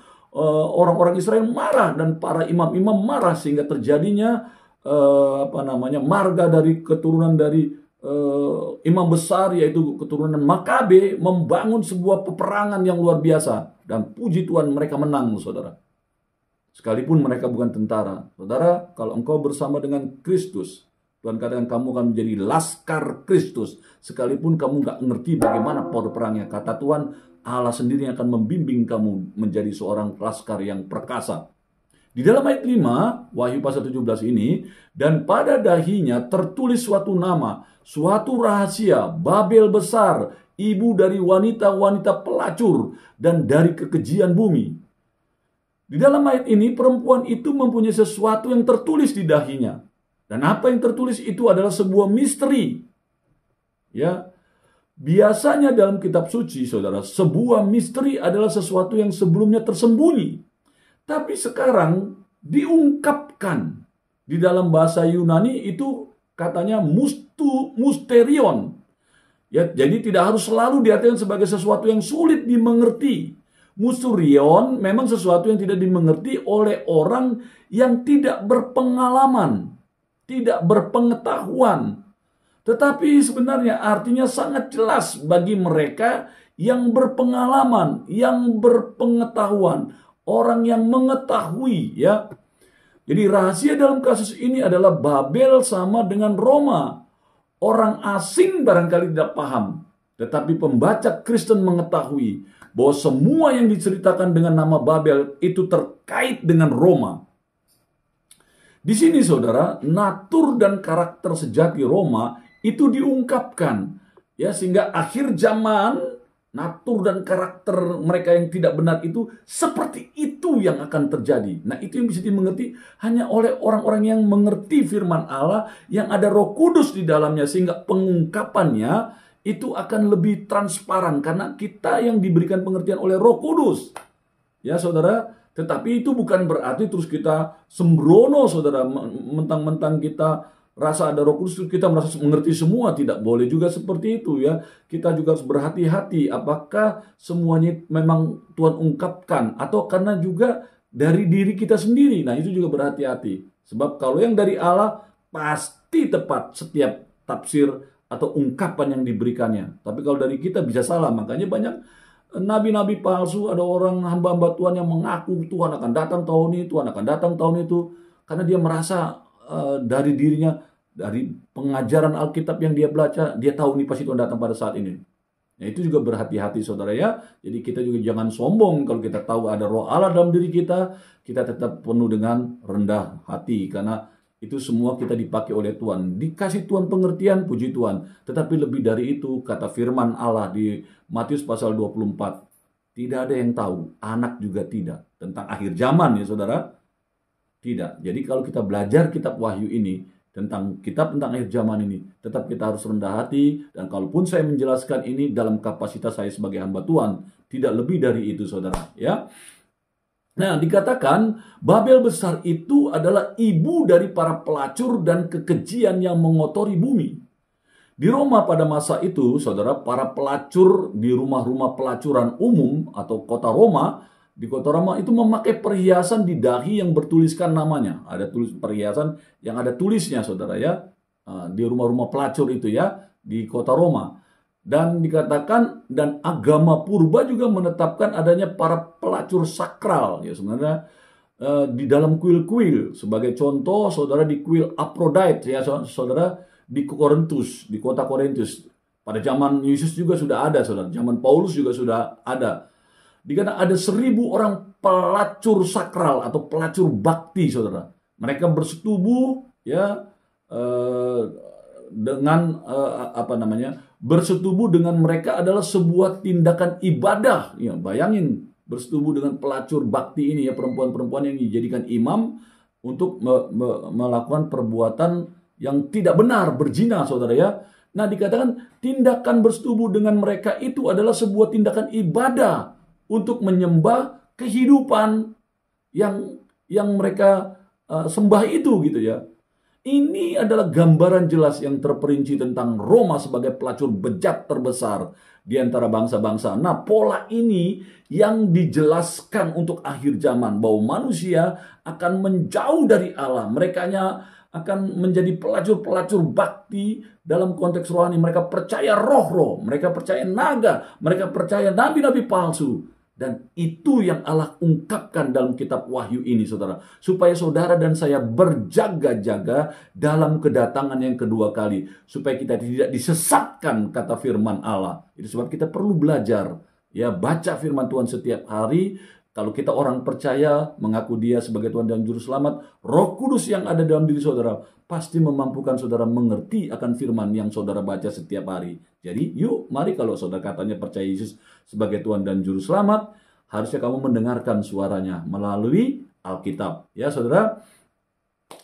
orang-orang Israel marah dan para imam-imam marah, sehingga terjadinya marga dari keturunan dari imam besar, yaitu keturunan Makabe, membangun sebuah peperangan yang luar biasa, dan puji Tuhan mereka menang, saudara. Sekalipun mereka bukan tentara. Saudara, kalau engkau bersama dengan Kristus, Tuhan katakan kamu akan menjadi laskar Kristus. Sekalipun kamu gak ngerti bagaimana perangnya, kata Tuhan, Allah sendiri akan membimbing kamu menjadi seorang laskar yang perkasa. Di dalam ayat 5, Wahyu pasal 17 ini, dan pada dahinya tertulis suatu nama, suatu rahasia, Babel besar, ibu dari wanita-wanita pelacur, dan dari kekejian bumi. Di dalam ayat ini, perempuan itu mempunyai sesuatu yang tertulis di dahinya. Dan apa yang tertulis itu adalah sebuah misteri. Ya, biasanya dalam kitab suci, saudara, sebuah misteri adalah sesuatu yang sebelumnya tersembunyi. Tapi sekarang diungkapkan. Di dalam bahasa Yunani itu katanya musterion. Ya, jadi tidak harus selalu diartikan sebagai sesuatu yang sulit dimengerti. Musurion memang sesuatu yang tidak dimengerti oleh orang yang tidak berpengalaman, tidak berpengetahuan. Tetapi sebenarnya artinya sangat jelas bagi mereka yang berpengalaman, yang berpengetahuan, orang yang mengetahui, ya. Jadi rahasia dalam kasus ini adalah Babel sama dengan Roma. Orang asing barangkali tidak paham, tetapi pembaca Kristen mengetahui bahwa semua yang diceritakan dengan nama Babel itu terkait dengan Roma. Di sini saudara, natur dan karakter sejati Roma itu diungkapkan, ya, sehingga akhir zaman natur dan karakter mereka yang tidak benar itu seperti itu yang akan terjadi. Nah, itu yang bisa dimengerti hanya oleh orang-orang yang mengerti firman Allah, yang ada Roh Kudus di dalamnya, sehingga pengungkapannya itu akan lebih transparan karena kita yang diberikan pengertian oleh Roh Kudus. Ya, saudara, tetapi itu bukan berarti terus kita sembrono, saudara, mentang-mentang kita rasa ada Roh Kudus kita merasa mengerti semua. Tidak boleh juga seperti itu, ya. Kita juga harus berhati-hati apakah semuanya memang Tuhan ungkapkan atau karena juga dari diri kita sendiri. Nah, itu juga berhati-hati. Sebab kalau yang dari Allah pasti tepat setiap tafsir atau ungkapan yang diberikannya. Tapi kalau dari kita bisa salah. Makanya banyak nabi-nabi palsu, ada orang hamba-hamba Tuhan yang mengaku Tuhan akan datang tahun ini, Tuhan akan datang tahun itu, karena dia merasa dari dirinya, dari pengajaran Alkitab yang dia baca, dia tahu nih pasti Tuhan datang pada saat ini. Nah, itu juga berhati-hati, saudara, ya. Jadi kita juga jangan sombong kalau kita tahu ada Roh Allah dalam diri kita. Kita tetap penuh dengan rendah hati, karena itu semua kita dipakai oleh Tuhan. Dikasih Tuhan pengertian, puji Tuhan. Tetapi lebih dari itu, kata firman Allah di Matius pasal 24, tidak ada yang tahu, anak juga tidak. Tentang akhir zaman, ya saudara. Tidak. Jadi kalau kita belajar kitab Wahyu ini, tentang kitab tentang akhir zaman ini, tetap kita harus rendah hati. Dan kalaupun saya menjelaskan ini dalam kapasitas saya sebagai hamba Tuhan, tidak lebih dari itu, saudara, ya. Nah, dikatakan Babel besar itu adalah ibu dari para pelacur dan kekejian yang mengotori bumi. Di Roma pada masa itu, saudara, para pelacur di rumah-rumah pelacuran umum atau kota Roma, di kota Roma itu memakai perhiasan di dahi yang bertuliskan namanya. Ada tulis perhiasan yang ada tulisnya, saudara, ya, di rumah-rumah pelacur itu, ya, di kota Roma. Dan dikatakan, dan agama purba juga menetapkan adanya para pelacur sakral, ya, sebenarnya di dalam kuil-kuil. Sebagai contoh, saudara, di kuil Aphrodite, ya, saudara, di Korintus, di kota Korintus. Pada zaman Yesus juga sudah ada, saudara. Zaman Paulus juga sudah ada. Dikatakan ada 1.000 orang pelacur sakral atau pelacur bakti, saudara. Mereka bersetubuh, ya, dengan bersetubuh dengan mereka adalah sebuah tindakan ibadah. Ya, bayangin bersetubuh dengan pelacur bakti ini, ya, perempuan-perempuan yang dijadikan imam untuk melakukan perbuatan yang tidak benar, berzina, saudara, ya. Nah, dikatakan tindakan bersetubuh dengan mereka itu adalah sebuah tindakan ibadah untuk menyembah kehidupan yang mereka sembah itu, gitu, ya. Ini adalah gambaran jelas yang terperinci tentang Roma sebagai pelacur bejat terbesar di antara bangsa-bangsa. Nah, pola ini yang dijelaskan untuk akhir zaman, bahwa manusia akan menjauh dari Allah. Mereka akan menjadi pelacur-pelacur bakti dalam konteks rohani. Mereka percaya roh-roh, mereka percaya naga, mereka percaya nabi-nabi palsu. Dan itu yang Allah ungkapkan dalam kitab Wahyu ini, saudara. Supaya saudara dan saya berjaga-jaga dalam kedatangan yang kedua kali. Supaya kita tidak disesatkan, kata firman Allah. Itu sebab kita perlu belajar, ya, baca firman Tuhan setiap hari. Kalau kita orang percaya, mengaku Dia sebagai Tuhan dan Juru Selamat, Roh Kudus yang ada dalam diri saudara pasti memampukan saudara mengerti akan firman yang saudara baca setiap hari. Jadi, yuk, mari, kalau saudara katanya percaya Yesus sebagai Tuhan dan Juru Selamat, harusnya kamu mendengarkan suaranya melalui Alkitab, ya, saudara.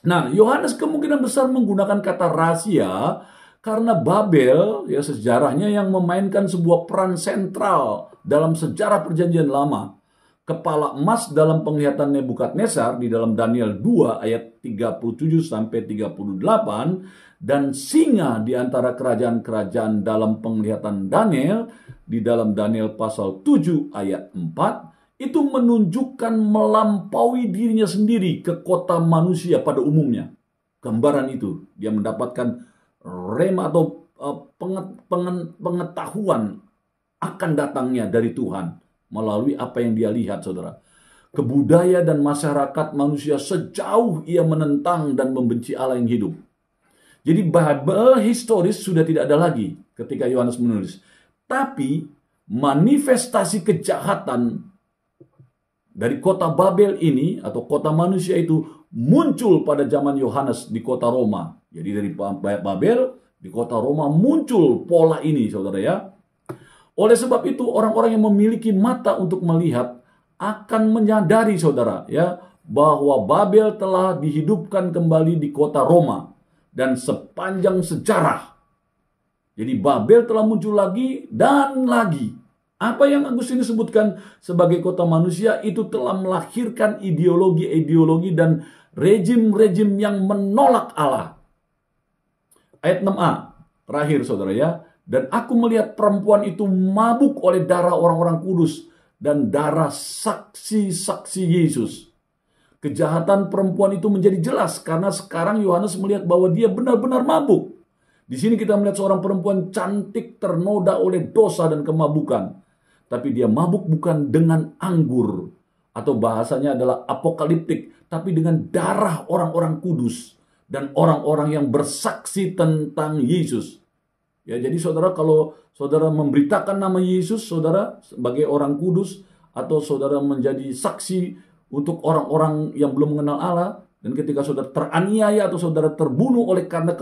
Nah, Yohanes kemungkinan besar menggunakan kata rahasia karena Babel, ya, sejarahnya yang memainkan sebuah peran sentral dalam sejarah Perjanjian Lama. kepala emas dalam penglihatan Nebukadnezar di dalam Daniel 2 ayat 37 sampai 38, dan singa di antara kerajaan-kerajaan dalam penglihatan Daniel di dalam Daniel pasal 7 ayat 4, itu menunjukkan melampaui dirinya sendiri ke kota manusia pada umumnya. Gambaran itu dia mendapatkan rema atau pengetahuan akan datangnya dari Tuhan melalui apa yang dia lihat, saudara. Kebudaya dan masyarakat manusia sejauh ia menentang dan membenci Allah yang hidup. Jadi Babel historis sudah tidak ada lagi ketika Yohanes menulis. Tapi manifestasi kejahatan dari kota Babel ini atau kota manusia itu muncul pada zaman Yohanes di kota Roma. Jadi dari Babel di kota Roma muncul pola ini, saudara ya. Oleh sebab itu orang-orang yang memiliki mata untuk melihat akan menyadari, saudara ya, bahwa Babel telah dihidupkan kembali di kota Roma dan sepanjang sejarah. Jadi Babel telah muncul lagi dan lagi. Apa yang Agustinus sebutkan sebagai kota manusia itu telah melahirkan ideologi-ideologi dan rejim-rejim yang menolak Allah. Ayat 6a, terakhir saudara ya. Dan aku melihat perempuan itu mabuk oleh darah orang-orang kudus dan darah saksi-saksi Yesus. Kejahatan perempuan itu menjadi jelas karena sekarang Yohanes melihat bahwa dia benar-benar mabuk. Di sini kita melihat seorang perempuan cantik ternoda oleh dosa dan kemabukan. Tapi dia mabuk bukan dengan anggur, atau bahasanya adalah apokaliptik, tapi dengan darah orang-orang kudus dan orang-orang yang bersaksi tentang Yesus. Ya, jadi saudara, kalau saudara memberitakan nama Yesus, saudara sebagai orang kudus, atau saudara menjadi saksi untuk orang-orang yang belum mengenal Allah, dan ketika saudara teraniaya atau saudara terbunuh oleh karena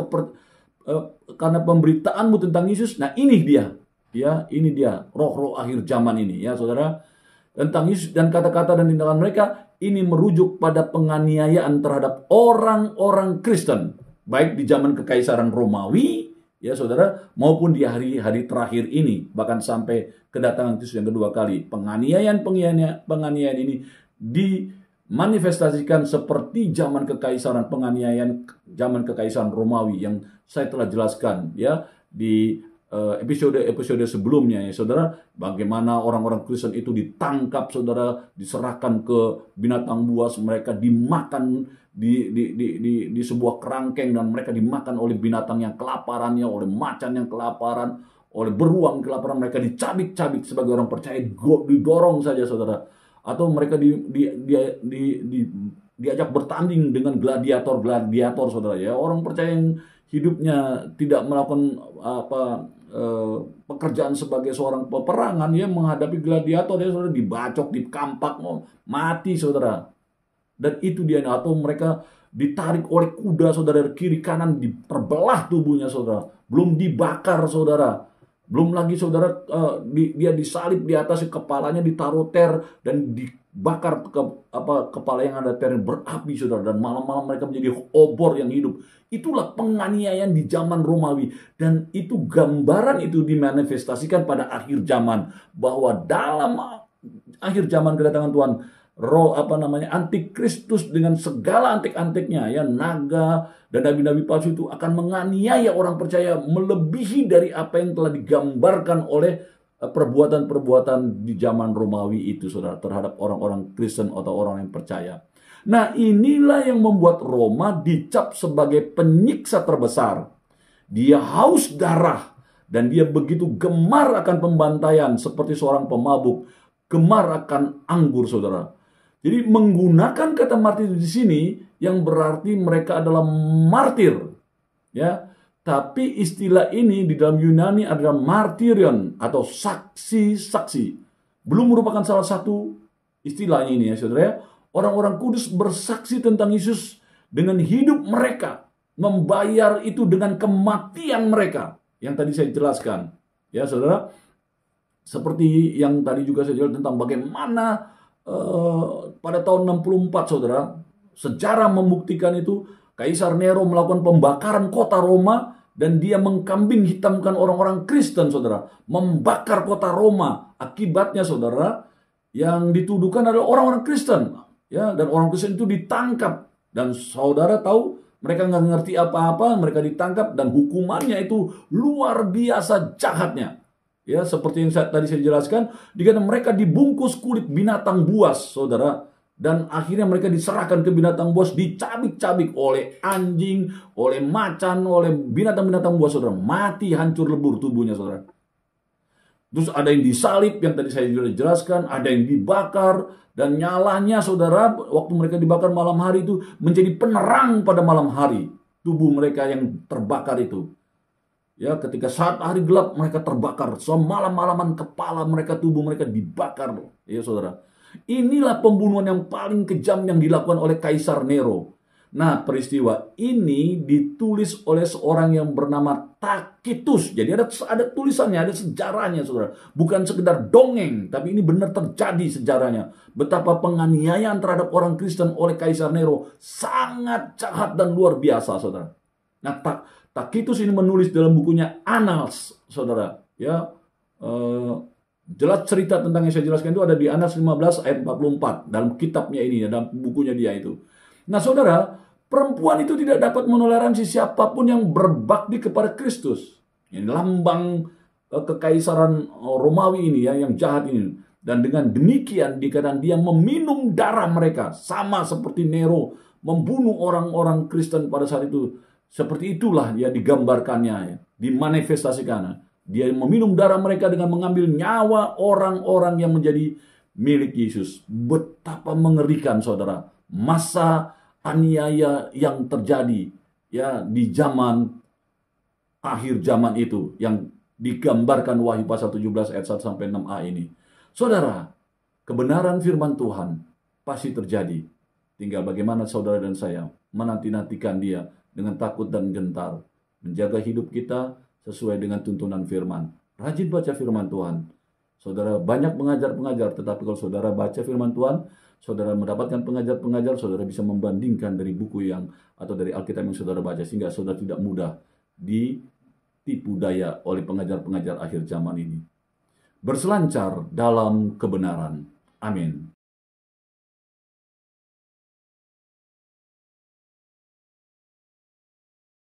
pemberitaanmu tentang Yesus, nah ini dia, ya ini dia roh-roh akhir zaman ini, ya saudara, tentang Yesus dan kata-kata dan tindakan mereka ini merujuk pada penganiayaan terhadap orang-orang Kristen, baik di zaman kekaisaran Romawi, ya saudara, maupun di hari-hari terakhir ini, bahkan sampai kedatangan Kristus yang kedua kali. Penganiayaan ini dimanifestasikan seperti zaman kekaisaran, penganiayaan zaman kekaisaran Romawi yang saya telah jelaskan ya di episode sebelumnya, ya saudara, bagaimana orang-orang Kristen itu ditangkap, saudara, diserahkan ke binatang buas, mereka dimakan di sebuah kerangkeng, dan mereka dimakan oleh binatang yang kelaparannya, oleh macan yang kelaparan, oleh beruang kelaparan, mereka dicabik-cabik sebagai orang percaya, didorong saja, saudara, atau mereka diajak bertanding dengan gladiator, saudara ya, orang percaya yang hidupnya tidak melakukan pekerjaan sebagai seorang peperangan, ya menghadapi gladiator, ya saudara, dibacok, dikampak, mati, saudara. Dan itu dia, atau mereka ditarik oleh kuda, saudara, dari kiri kanan, terbelah tubuhnya, saudara. Belum dibakar, saudara. Belum lagi, saudara, dia disalib di atas, kepalanya ditaruh ter dan dibakar kepala yang ada ter berapi, saudara. Dan malam-malam mereka menjadi obor yang hidup. Itulah penganiayaan di zaman Romawi, dan itu gambaran itu dimanifestasikan pada akhir zaman, bahwa dalam akhir zaman kedatangan Tuhan, antikristus dengan segala antik-antiknya, ya, naga dan nabi-nabi palsu itu akan menganiaya orang percaya melebihi dari apa yang telah digambarkan oleh perbuatan-perbuatan di zaman Romawi itu, saudara, terhadap orang-orang Kristen atau orang yang percaya. Nah, inilah yang membuat Roma dicap sebagai penyiksa terbesar. Dia haus darah dan dia begitu gemar akan pembantaian seperti seorang pemabuk, gemar akan anggur, saudara. Jadi menggunakan kata martir di sini yang berarti mereka adalah martir, ya. Tapi istilah ini di dalam Yunani adalah martirion atau saksi-saksi. Belum merupakan salah satu istilahnya ini, ya saudara. Orang-orang kudus bersaksi tentang Yesus dengan hidup mereka, membayar itu dengan kematian mereka, yang tadi saya jelaskan, ya saudara. Seperti yang tadi juga saya jelaskan tentang bagaimana pada tahun 64, saudara, sejarah membuktikan itu, Kaisar Nero melakukan pembakaran kota Roma, dan dia mengkambing hitamkan orang-orang Kristen, saudara, membakar kota Roma. Akibatnya, saudara, yang dituduhkan adalah orang-orang Kristen, ya, dan orang Kristen itu ditangkap, dan saudara tahu mereka nggak ngerti apa-apa, mereka ditangkap dan hukumannya itu luar biasa jahatnya. Ya, seperti yang tadi saya jelaskan, dikatakan mereka dibungkus kulit binatang buas, saudara, dan akhirnya mereka diserahkan ke binatang buas, dicabik-cabik oleh anjing, oleh macan, oleh binatang-binatang buas, saudara, mati hancur lebur tubuhnya, saudara. Terus ada yang disalib, yang tadi saya sudah jelaskan, ada yang dibakar, dan nyalanya, saudara, waktu mereka dibakar malam hari itu menjadi penerang pada malam hari, tubuh mereka yang terbakar itu. Ya, ketika saat hari gelap mereka terbakar, semalam-malaman kepala mereka, tubuh mereka dibakar, ya saudara. Inilah pembunuhan yang paling kejam yang dilakukan oleh Kaisar Nero. Nah, peristiwa ini ditulis oleh seorang yang bernama Tacitus. Jadi ada tulisannya, ada sejarahnya, saudara. Bukan sekedar dongeng, tapi ini benar terjadi sejarahnya. Betapa penganiayaan terhadap orang Kristen oleh Kaisar Nero sangat jahat dan luar biasa, saudara. Nah, Tacitus ini menulis dalam bukunya Annals, saudara. Ya, jelas cerita tentang yang saya jelaskan itu ada di Annals 15 ayat 44 dalam kitabnya ini, dalam bukunya dia itu. Nah, saudara, perempuan itu tidak dapat menoleransi siapapun yang berbakti kepada Kristus. Ini lambang kekaisaran Romawi ini, ya, yang jahat ini. Dan dengan demikian dikatakan dia meminum darah mereka, sama seperti Nero membunuh orang-orang Kristen pada saat itu. Seperti itulah ya digambarkannya, ya, dimanifestasikan. Dia meminum darah mereka dengan mengambil nyawa orang-orang yang menjadi milik Yesus. Betapa mengerikan, saudara, masa aniaya yang terjadi, ya, di zaman akhir zaman itu yang digambarkan Wahyu pasal 17 ayat 1 sampai 6a ini. Saudara, kebenaran firman Tuhan pasti terjadi. Tinggal bagaimana saudara dan saya menanti-nantikan dia dengan takut dan gentar, menjaga hidup kita sesuai dengan tuntunan firman. Rajin baca firman Tuhan. Saudara banyak pengajar-pengajar, tetapi kalau saudara baca firman Tuhan, saudara mendapatkan pengajar-pengajar, saudara bisa membandingkan dari buku yang atau dari Alkitab yang saudara baca, sehingga saudara tidak mudah ditipu daya oleh pengajar-pengajar akhir zaman ini. Berselancar dalam kebenaran. Amin.